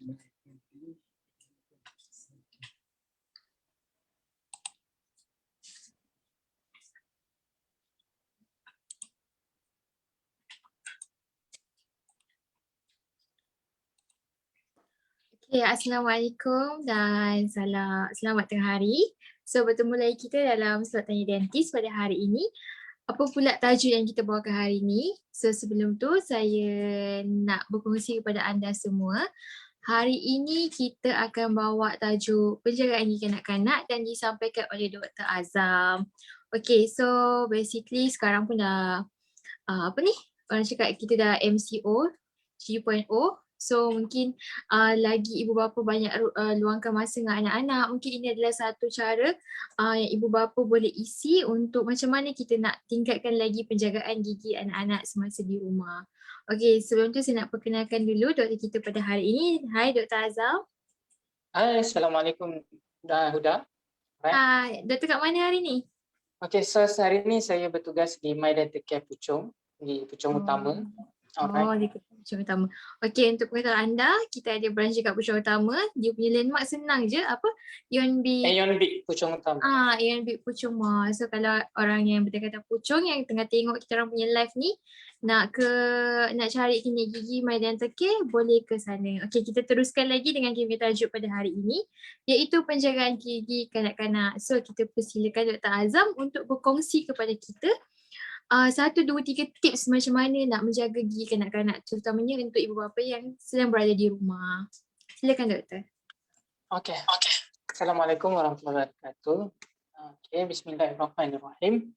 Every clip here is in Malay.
Okay, Assalamualaikum dan selamat tengah hari. So bertemu lagi kita dalam slot tanya dentis pada hari ini. Apa pula tajuk yang kita bawakan hari ini? So sebelum tu saya nak berkongsi kepada anda semua. Hari ini kita akan bawa tajuk penjagaan gigi kanak-kanak dan disampaikan oleh Dr. Azam. Okay, so basically sekarang pun dah orang cakap kita dah MCO 3.0. So mungkin lagi ibu bapa banyak luangkan masa dengan anak-anak. Mungkin ini adalah satu cara yang ibu bapa boleh isi untuk macam mana kita nak tingkatkan lagi penjagaan gigi anak-anak semasa di rumah. Okay, sebelum tu saya nak perkenalkan dulu doktor kita pada hari ini. Hai Dr. Azam. Hai, Assalamualaikum Huda. Hai, doktor kat mana hari ni? Okay, so hari ini saya bertugas di My Dental Care Puchong, di Puchong Utama. Di Puchong Utama. Okey, untuk pengetahuan anda, kita ada branch dekat Puchong Utama. Dia punya landmark senang je. Apa? Yonbik Puchong Utama. Yonbik Puchong Mall. So kalau orang yang berdekatan Puchong yang tengah tengok kita orang punya live ni, nak cari klinik gigi My Dental Care, boleh ke sana. Okey, kita teruskan lagi dengan kita tajuk pada hari ini, iaitu penjagaan gigi kanak-kanak. So kita persilakan Dr. Azam untuk berkongsi kepada kita 1, 2, 3 tips macam mana nak menjaga gigi kanak-kanak, terutamanya untuk ibu bapa yang sedang berada di rumah. Silakan doktor. Okey. Assalamualaikum warahmatullahi wabarakatuh. Okey, bismillahirrahmanirrahim.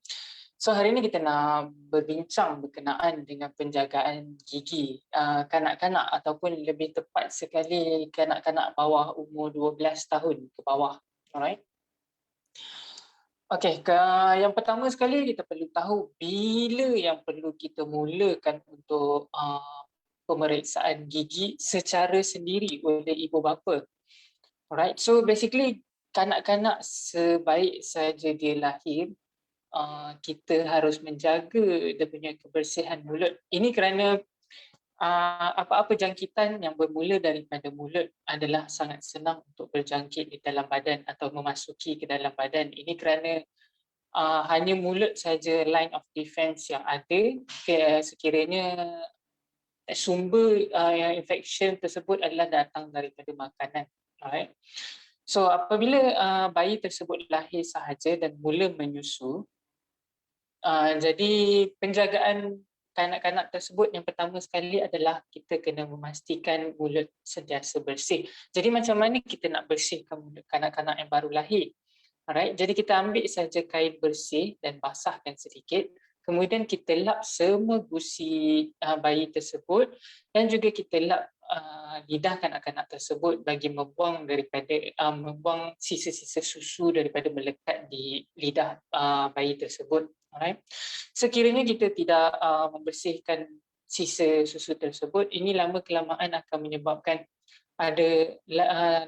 So hari ini kita nak berbincang berkenaan dengan penjagaan gigi kanak-kanak ataupun lebih tepat sekali kanak-kanak bawah umur 12 tahun ke bawah. Alright. Okey, yang pertama sekali kita perlu tahu bila yang perlu kita mulakan untuk pemeriksaan gigi secara sendiri oleh ibu bapa. Alright, so basically kanak-kanak sebaik saja dia lahir, kita harus menjaga dia punya kebersihan mulut. Ini kerana apa-apa jangkitan yang bermula daripada mulut adalah sangat senang untuk berjangkit di dalam badan atau memasuki ke dalam badan. Ini kerana hanya mulut saja line of defense yang ada sekiranya sumber yang infection tersebut adalah datang daripada makanan. Alright. So apabila bayi tersebut lahir sahaja dan mula menyusu, jadi penjagaan kanak-kanak tersebut yang pertama sekali adalah kita kena memastikan mulut sentiasa bersih. Jadi macam mana kita nak bersihkan mulut kanak-kanak yang baru lahir? Alright, jadi kita ambil saja kain bersih dan basahkan sedikit. Kemudian kita lap semua gusi bayi tersebut dan juga kita lap lidah kanak-kanak tersebut bagi membuang sisa-sisa susu daripada melekat di lidah bayi tersebut. Alright. Sekiranya kita tidak membersihkan sisa susu tersebut, ini lama kelamaan akan menyebabkan ada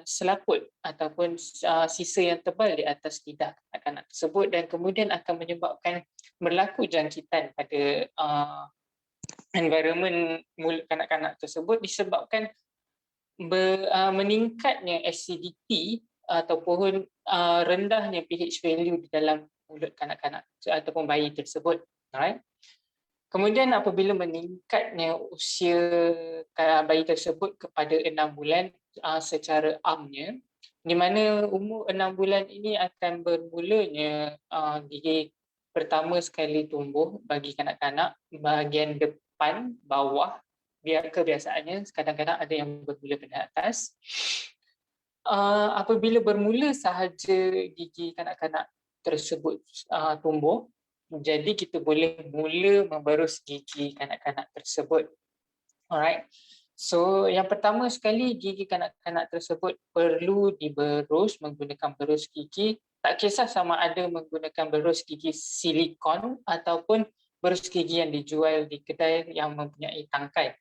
selaput ataupun sisa yang tebal di atas lidah kanak-kanak tersebut dan kemudian akan menyebabkan berlaku jangkitan pada environment mulut kanak-kanak tersebut disebabkan meningkatnya acidity ataupun rendahnya pH value di dalam mulut kanak-kanak ataupun bayi tersebut. Alright. Kemudian apabila meningkatnya usia bayi tersebut kepada 6 bulan secara amnya, di mana umur 6 bulan ini akan bermulanya gigi pertama sekali tumbuh bagi kanak-kanak, bahagian depan, bawah, kebiasaannya kadang-kadang ada yang bermula pada atas. Apabila bermula sahaja gigi kanak-kanak tersebut tumbuh, jadi kita boleh mula memberus gigi kanak-kanak tersebut. Alright. So yang pertama sekali gigi kanak-kanak tersebut perlu diberus menggunakan berus gigi. Tak kisah sama ada menggunakan berus gigi silikon ataupun berus gigi yang dijual di kedai yang mempunyai tangkai.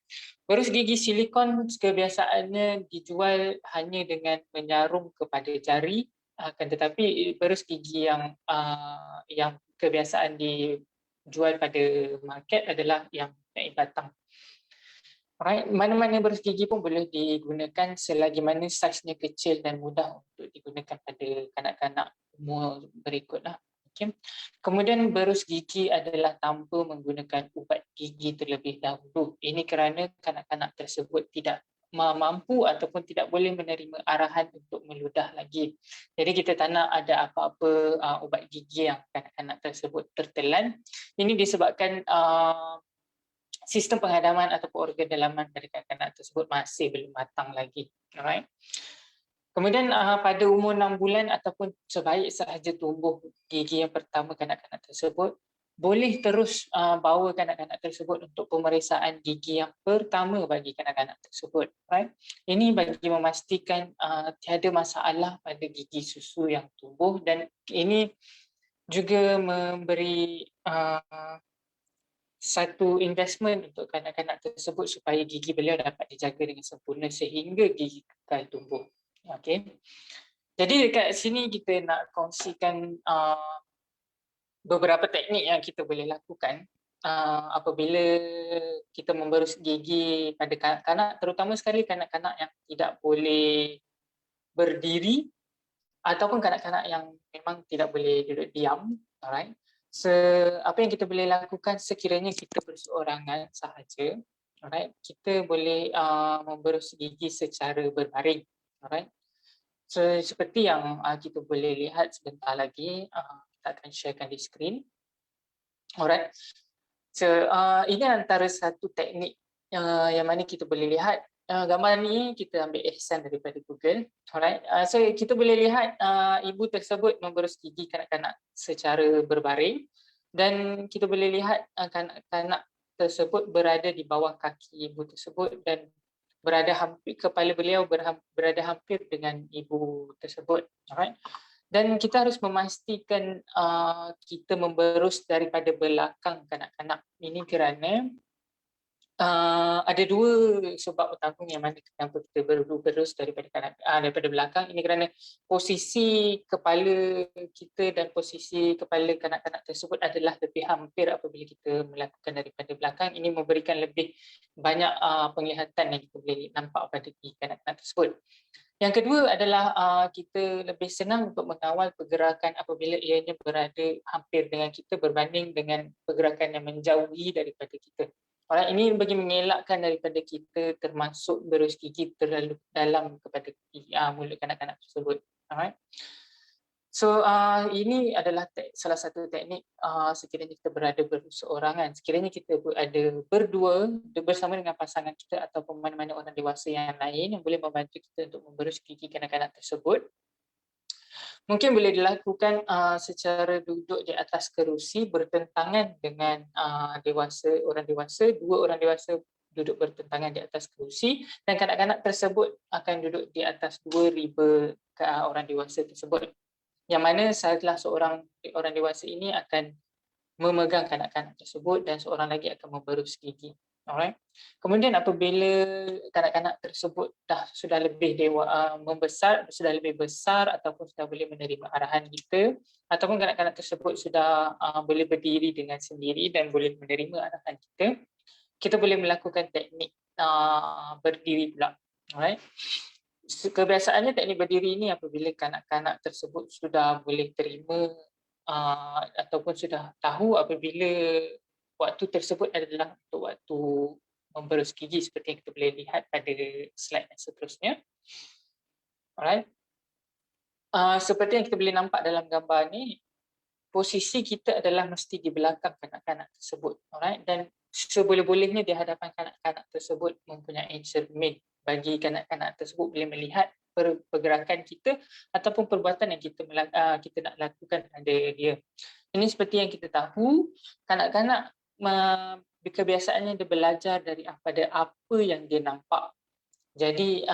Berus gigi silikon kebiasaannya dijual hanya dengan menyarum kepada jari, akan tetapi berus gigi yang kebiasaan dijual pada market adalah yang mempunyai batang. Alright, mana-mana berus gigi pun boleh digunakan selagi mana saiznya kecil dan mudah untuk digunakan pada kanak-kanak umur berikutlah. Okay. Kemudian berus gigi adalah tanpa menggunakan ubat gigi terlebih dahulu. Ini kerana kanak-kanak tersebut tidak mampu ataupun tidak boleh menerima arahan untuk meludah lagi. Jadi kita tak nak ada apa-apa ubat gigi yang kanak-kanak tersebut tertelan. Ini disebabkan sistem penghadaman ataupun organ dalaman pada kanak-kanak tersebut masih belum matang lagi. Alright. Kemudian pada umur 6 bulan ataupun sebaik sahaja tumbuh gigi yang pertama kanak-kanak tersebut, boleh terus bawa kanak-kanak tersebut untuk pemeriksaan gigi yang pertama bagi kanak-kanak tersebut. Right? Ini bagi memastikan tiada masalah pada gigi susu yang tumbuh, dan ini juga memberi satu investment untuk kanak-kanak tersebut supaya gigi beliau dapat dijaga dengan sempurna sehingga gigi kekal tumbuh. Okay. Jadi dekat sini kita nak kongsikan beberapa teknik yang kita boleh lakukan apabila kita memberus gigi pada kanak-kanak, terutama sekali kanak-kanak yang tidak boleh berdiri ataupun kanak-kanak yang memang tidak boleh duduk diam. Alright. Apa yang kita boleh lakukan sekiranya kita berseorangan sahaja, alright, kita boleh memberus gigi secara berbaring. Alright. So, seperti yang kita boleh lihat sebentar lagi, kita akan sharekan di skrin. Alright. So, ini antara satu teknik yang mana kita boleh lihat. Gambar ni kita ambil ihsan daripada Google. Alright. So, kita boleh lihat ibu tersebut memberus gigi kanak-kanak secara berbaring, dan kita boleh lihat kanak-kanak tersebut berada di bawah kaki ibu tersebut dan berada hampir, kepala beliau berada hampir dengan ibu tersebut. Alright. Dan kita harus memastikan kita memberus daripada belakang kanak-kanak. Ini kerana ada dua sebab utama yang mana kenapa kita berus daripada belakang. Ini kerana posisi kepala kita dan posisi kepala kanak-kanak tersebut adalah lebih hampir apabila kita melakukan daripada belakang. Ini memberikan lebih banyak penglihatan yang kita boleh nampak pada kanak-kanak tersebut. Yang kedua adalah kita lebih senang untuk mengawal pergerakan apabila ianya berada hampir dengan kita berbanding dengan pergerakan yang menjauhi daripada kita. Alright, ini bagi mengelakkan daripada kita termasuk berus gigi terlalu dalam kepada mulut kanak-kanak tersebut. Alright. So ini adalah salah satu teknik sekiranya kita berada berseorangan. Sekiranya kita ada berdua bersama dengan pasangan kita ataupun mana-mana orang dewasa yang lain yang boleh membantu kita untuk memberus gigi kanak-kanak tersebut, mungkin boleh dilakukan secara duduk di atas kerusi bertentangan dengan orang dewasa, dua orang dewasa duduk bertentangan di atas kerusi, dan kanak-kanak tersebut akan duduk di atas dua riba orang dewasa tersebut. Yang mana salah seorang orang dewasa ini akan memegang kanak-kanak tersebut dan seorang lagi akan memberus gigi. Alright. Kemudian apabila kanak-kanak tersebut sudah lebih membesar, sudah lebih besar ataupun sudah boleh menerima arahan kita, ataupun kanak-kanak tersebut sudah boleh berdiri dengan sendiri dan boleh menerima arahan kita boleh melakukan teknik berdiri pula. Alright. Kebiasaannya teknik berdiri ini apabila kanak-kanak tersebut sudah boleh terima ataupun sudah tahu apabila waktu tersebut adalah untuk waktu memberus gigi seperti yang kita boleh lihat pada slide yang seterusnya. Alright. Seperti yang kita boleh nampak dalam gambar ni, posisi kita adalah mesti di belakang kanak-kanak tersebut. Alright. Dan seboleh-bolehnya di hadapan kanak-kanak tersebut mempunyai cermin bagi kanak-kanak tersebut boleh melihat pergerakan kita ataupun perbuatan yang kita nak lakukan pada dia. Ini seperti yang kita tahu, kanak-kanak kebiasaannya dia belajar daripada apa yang dia nampak. Jadi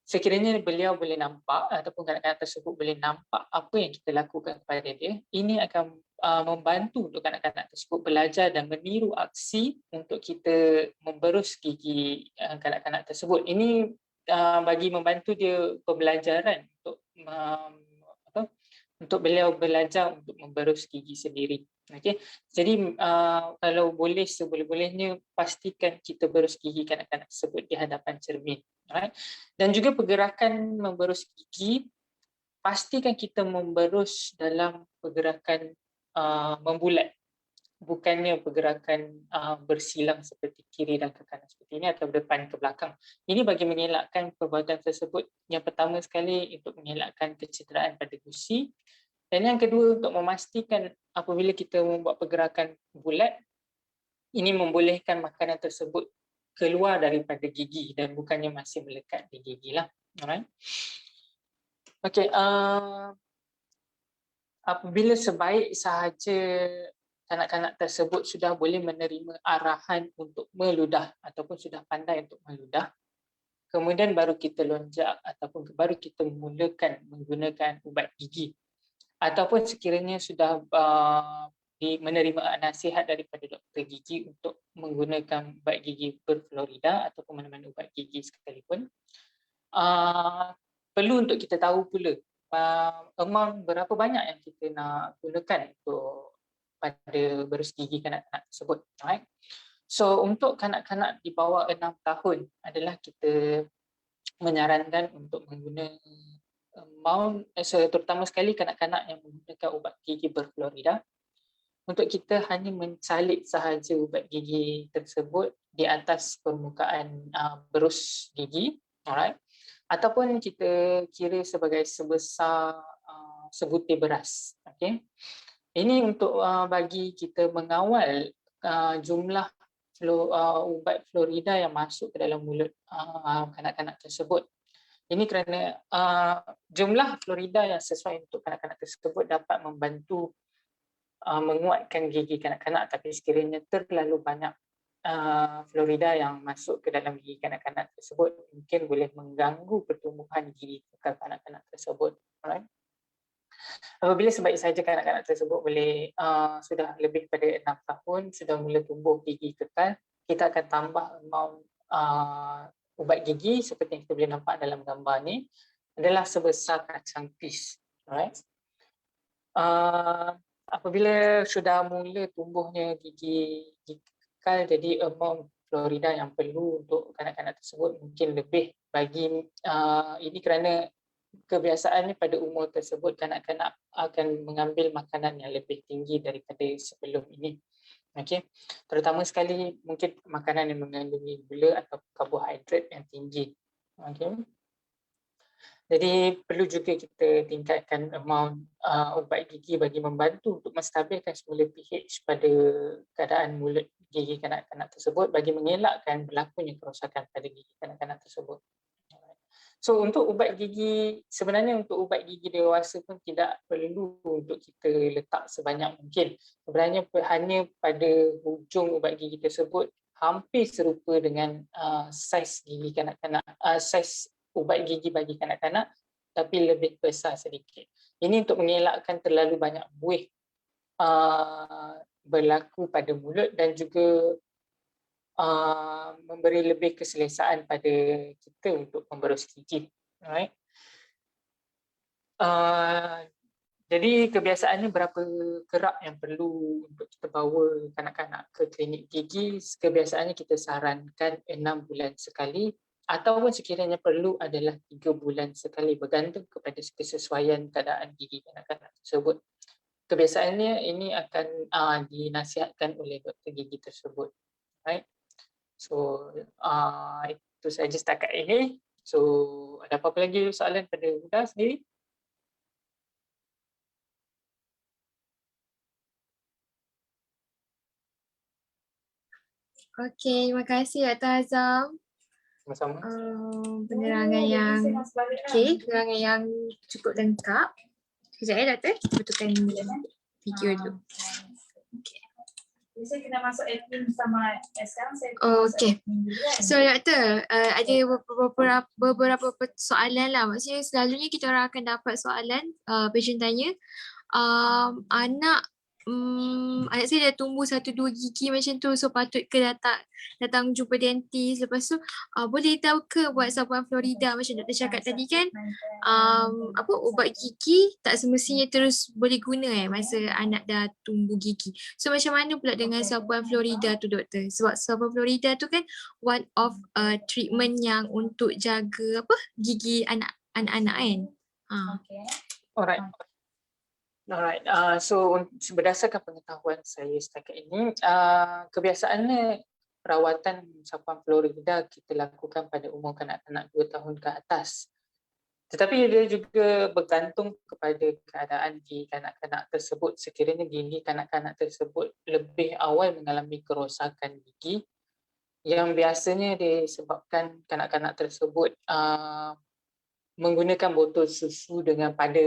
sekiranya beliau boleh nampak ataupun kanak-kanak tersebut boleh nampak apa yang kita lakukan kepada dia, ini akan membantu untuk kanak-kanak tersebut belajar dan meniru aksi untuk kita memberus gigi kanak-kanak tersebut. Ini bagi membantu dia pembelajaran untuk beliau belajar untuk memberus gigi sendiri. Okey, jadi kalau boleh seboleh-bolehnya pastikan kita berus gigi kanak-kanak tersebut di hadapan cermin. Alright. Dan juga pergerakan memberus gigi, pastikan kita memberus dalam pergerakan membulat. Bukannya pergerakan bersilang seperti kiri dan ke kanan seperti ini atau depan ke belakang. Ini bagi mengelakkan perbuatan tersebut. Yang pertama sekali untuk mengelakkan kecederaan pada gusi. Dan yang kedua untuk memastikan apabila kita membuat pergerakan bulat, ini membolehkan makanan tersebut keluar daripada gigi dan bukannya masih melekat di gigi lah. Alright. Okay, apabila sebaik sahaja kanak-kanak tersebut sudah boleh menerima arahan untuk meludah ataupun sudah pandai untuk meludah, kemudian baru kita lonjak ataupun baru kita mulakan menggunakan ubat gigi. Ataupun sekiranya sudah menerima nasihat daripada doktor gigi untuk menggunakan ubat gigi berfluorida ataupun mana-mana ubat gigi sekalipun, perlu untuk kita tahu pula amount berapa banyak yang kita nak gunakan untuk pada berus gigi kanak-kanak tersebut. Right? So untuk kanak-kanak di bawah 6 tahun adalah kita menyarankan untuk menggunakan terutama sekali kanak-kanak yang menggunakan ubat gigi berfluorida, untuk kita hanya mencalit sahaja ubat gigi tersebut di atas permukaan berus gigi, alright, ataupun kita kira sebagai sebesar sebutir beras. Okay. Ini untuk bagi kita mengawal jumlah ubat fluorida yang masuk ke dalam mulut kanak-kanak tersebut. Ini kerana jumlah fluorida yang sesuai untuk kanak-kanak tersebut dapat membantu menguatkan gigi kanak-kanak, tapi sekiranya terlalu banyak fluorida yang masuk ke dalam gigi kanak-kanak tersebut mungkin boleh mengganggu pertumbuhan gigi kekal kanak-kanak tersebut. Alright. Apabila sebaik saja kanak-kanak tersebut boleh sudah lebih pada 6 tahun, sudah mula tumbuh gigi kekal, kita akan tambah amount ubat gigi seperti yang kita boleh nampak dalam gambar ni adalah sebesar kacang pis. Alright. Apabila sudah mula tumbuhnya gigi kekal, jadi amount fluorida yang perlu untuk kanak-kanak tersebut mungkin lebih bagi ini kerana kebiasaannya pada umur tersebut kanak-kanak akan mengambil makanan yang lebih tinggi daripada sebelum ini. Okay. Terutama sekali mungkin makanan yang mengandungi gula atau karbohidrat yang tinggi. Okay. Jadi perlu juga kita tingkatkan amount ubat gigi bagi membantu untuk menstabilkan semula pH pada keadaan mulut gigi kanak-kanak tersebut bagi mengelakkan berlakunya kerosakan pada gigi kanak-kanak tersebut. So untuk ubat gigi, sebenarnya untuk ubat gigi dewasa pun tidak perlu untuk kita letak sebanyak mungkin. Sebenarnya hanya pada hujung ubat gigi tersebut hampir serupa dengan saiz gigi kanak-kanak, saiz ubat gigi bagi kanak-kanak, tapi lebih besar sedikit. Ini untuk mengelakkan terlalu banyak buih berlaku pada mulut dan juga memberi lebih keselesaan pada kita untuk memberus gigi. Alright. Jadi kebiasaannya berapa kerak yang perlu untuk kita bawa kanak-kanak ke klinik gigi, kebiasaannya kita sarankan 6 bulan sekali ataupun sekiranya perlu adalah 3 bulan sekali, bergantung kepada kesesuaian keadaan gigi kanak-kanak tersebut. Kebiasaannya ini akan dinasihatkan oleh doktor gigi tersebut. Right? So itu saja setakat ini. So ada apa-apa lagi soalan pada Huda sendiri? Okey, terima kasih Dr. Azam. Sama-sama. Penerangan yang penerangan yang cukup lengkap. Sekejap ya Doktor, betulkan video dulu. Okay. Saya kena masuk admin sama sekarang saya Okay. So Doktor, ada beberapa soalan lah. Maksudnya selalunya kita orang akan dapat soalan, patient tanya, anak anak saya dah tumbuh 1-2 gigi macam tu, so patut ke datang jumpa dentist. Lepas tu boleh tahu ke buat sapuan Florida macam doktor cakap tadi kan, ubat gigi tak semestinya terus boleh guna masa anak dah tumbuh gigi. So macam mana pula dengan sapuan Florida tu doktor? Sebab sapuan Florida tu kan one of treatment yang untuk jaga gigi anak-anak kan. Okay. Alright. Alright. So berdasarkan pengetahuan saya setakat ini, kebiasaannya perawatan sapuan Florida kita lakukan pada umur kanak-kanak 2 tahun ke atas. Tetapi dia juga bergantung kepada keadaan di kanak-kanak tersebut. Sekiranya gigi kanak-kanak tersebut lebih awal mengalami kerosakan gigi, yang biasanya disebabkan kanak-kanak tersebut menggunakan botol susu dengan pada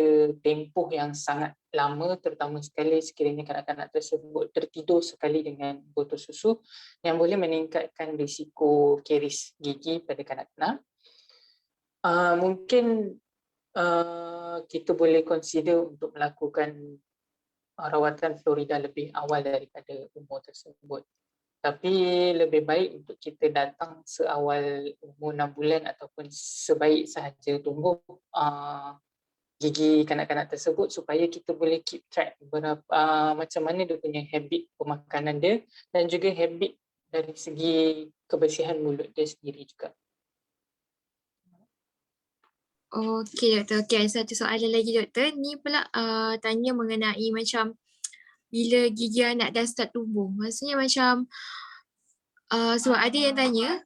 tempoh yang sangat lama, terutama sekali sekiranya kanak-kanak tersebut tertidur sekali dengan botol susu, yang boleh meningkatkan risiko karies gigi pada kanak-kanak. Mungkin kita boleh consider untuk melakukan rawatan Florida lebih awal daripada umur tersebut. Tapi lebih baik untuk kita datang seawal umur 6 bulan ataupun sebaik sahaja tumbuh gigi kanak-kanak tersebut supaya kita boleh keep track macam mana dia punya habit pemakanan dia dan juga habit dari segi kebersihan mulut dia sendiri juga. Okey doktor, okey ada satu soalan lagi doktor. Ni pula tanya mengenai macam bila gigi anak dah start tumbuh. Maksudnya macam sebab ada yang tanya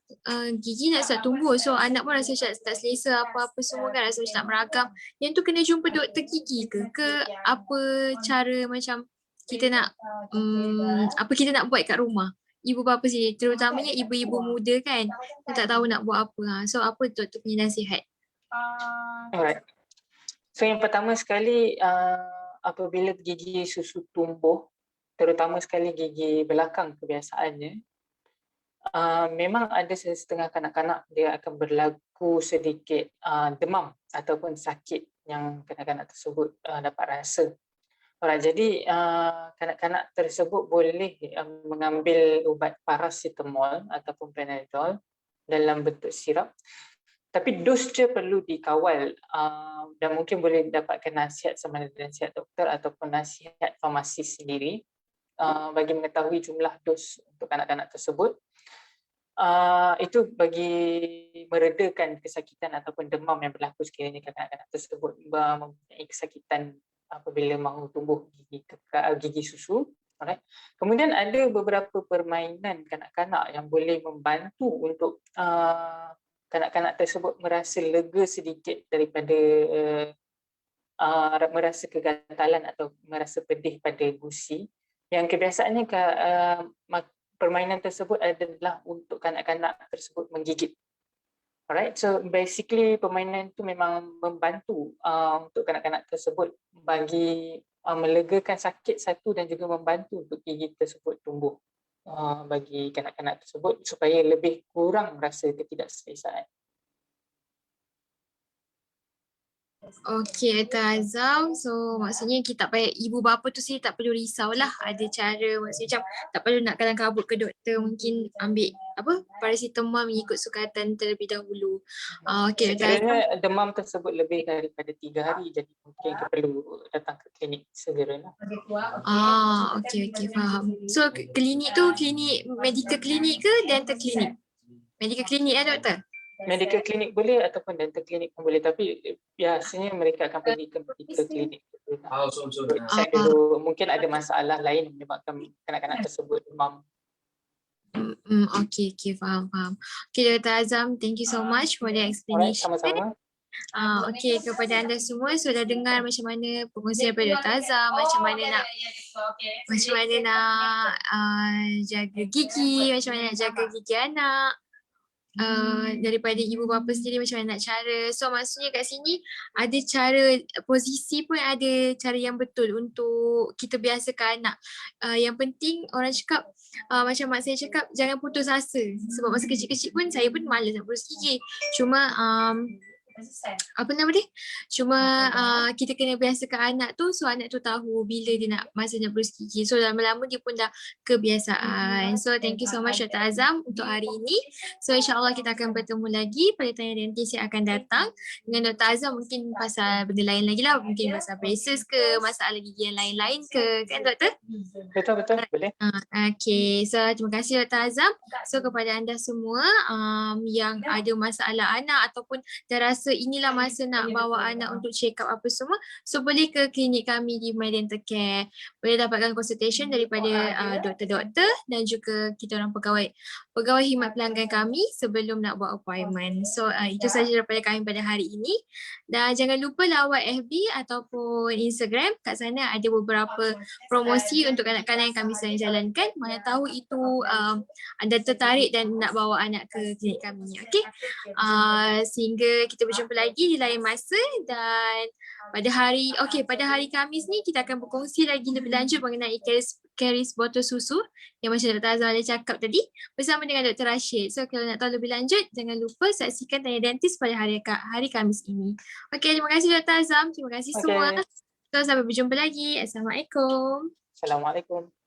gigi nak start tumbuh, so anak pun rasa macam tak selesa apa-apa semua kan, rasa macam nak meragam. Yang tu kena jumpa doktor gigi ke apa cara macam kita nak apa kita nak buat kat rumah? Ibu bapa sendiri, terutamanya ibu-ibu muda kan, yang tak tahu nak buat apa. So apa doktor punya nasihat? Alright. So yang pertama sekali, apabila gigi susu tumbuh, terutama sekali gigi belakang kebiasaannya, memang ada setengah kanak-kanak dia akan berlaku sedikit demam ataupun sakit yang kanak-kanak tersebut dapat rasa. Alright, jadi kanak-kanak tersebut boleh mengambil ubat paracetamol ataupun Panadol dalam bentuk sirap. Tapi dos dia perlu dikawal dan mungkin boleh dapatkan nasihat sama ada nasihat doktor ataupun nasihat farmasis sendiri bagi mengetahui jumlah dos untuk kanak-kanak tersebut. Itu bagi meredakan kesakitan ataupun demam yang berlaku sekiranya kanak-kanak tersebut mempunyai kesakitan apabila mahu tumbuh gigi susu. Alright. Kemudian ada beberapa permainan kanak-kanak yang boleh membantu untuk kanak-kanak tersebut merasa lega sedikit daripada merasa kegantalan atau merasa pedih pada gusi. Yang kebiasaannya permainan tersebut adalah untuk kanak-kanak tersebut menggigit. Alright, so basically permainan itu memang membantu untuk kanak-kanak tersebut bagi melegakan sakit satu dan juga membantu untuk gigi tersebut tumbuh bagi kanak-kanak tersebut supaya lebih kurang rasa ketidakselesaan. Okey Dr. Azam, so maksudnya kita tak payah, ibu bapa tu sendiri tak perlu risaulah, ada cara, maksudnya macam tak perlu nak kalang kabut ke doktor, mungkin ambil paracetamol mengikut sukatan terlebih dahulu. Okey Dr. Azam. Sekiranya demam tersebut lebih daripada 3 hari, jadi mungkin kita perlu datang ke klinik segera. Okey faham. So klinik tu klinik medical klinik ke dental klinik? Medical klinik doktor? Medical klinik boleh ataupun dental klinik pun boleh, tapi biasanya mereka akan pergi ke medical klinik. Check dulu, mungkin ada masalah lain yang menyebabkan kanak-kanak tersebut demam. Okay, faham. Okay Dr. Azam, thank you so much for the explanation. Sama-sama. Okay, kepada anda semua sudah dengar macam mana perkongsian daripada Dr. Azam, macam mana nak jaga gigi, macam mana nak jaga gigi anak. Daripada ibu bapa sendiri macam mana nak cara. So maksudnya kat sini ada cara, posisi pun ada cara yang betul untuk kita biasakan anak. Yang penting orang cakap, macam mak saya cakap, jangan putus asa. Sebab masa kecil-kecil pun saya pun malas nak putus gigi. Cuma apa nama dia? Cuma kita kena biasakan anak tu, so anak tu tahu bila dia nak masa nak berus gigi. So lama-lama dia pun dah kebiasaan. So thank you so much Dr. Azam untuk hari ini. So insyaAllah kita akan bertemu lagi pada Tanya Dentist yang akan datang dengan Dr. Azam, mungkin pasal benda lain lagi lah, mungkin pasal braces ke, masalah gigi yang lain-lain ke, kan doktor? Betul, boleh. Okay, so terima kasih Dr. Azam. So kepada anda semua yang ada masalah anak ataupun dah rasa inilah masa nak bawa anak untuk check up apa semua, so boleh ke klinik kami di My Dental Care. Boleh dapatkan consultation daripada doktor-doktor dan juga kita orang pegawai khidmat pelanggan kami sebelum nak buat appointment. So itu sahaja daripada kami pada hari ini. Dan jangan lupa lawat FB ataupun Instagram. Kat sana ada beberapa promosi untuk kanak-kanak yang kami sedang jalankan. Mana tahu itu anda tertarik dan nak bawa anak ke klinik kami. Okay? Sehingga kita berjumpa lagi di lain masa, dan pada hari Khamis ni kita akan berkongsi lagi lebih lanjut mengenai caries botol susu yang macam Dr. Azam ada cakap tadi bersama dengan Dr. Rashid. So kalau nak tahu lebih lanjut, jangan lupa saksikan Tanya Dentist pada hari Khamis ini. Okey, terima kasih Dr. Azam, terima kasih semua. So sampai berjumpa lagi. Assalamualaikum. Assalamualaikum.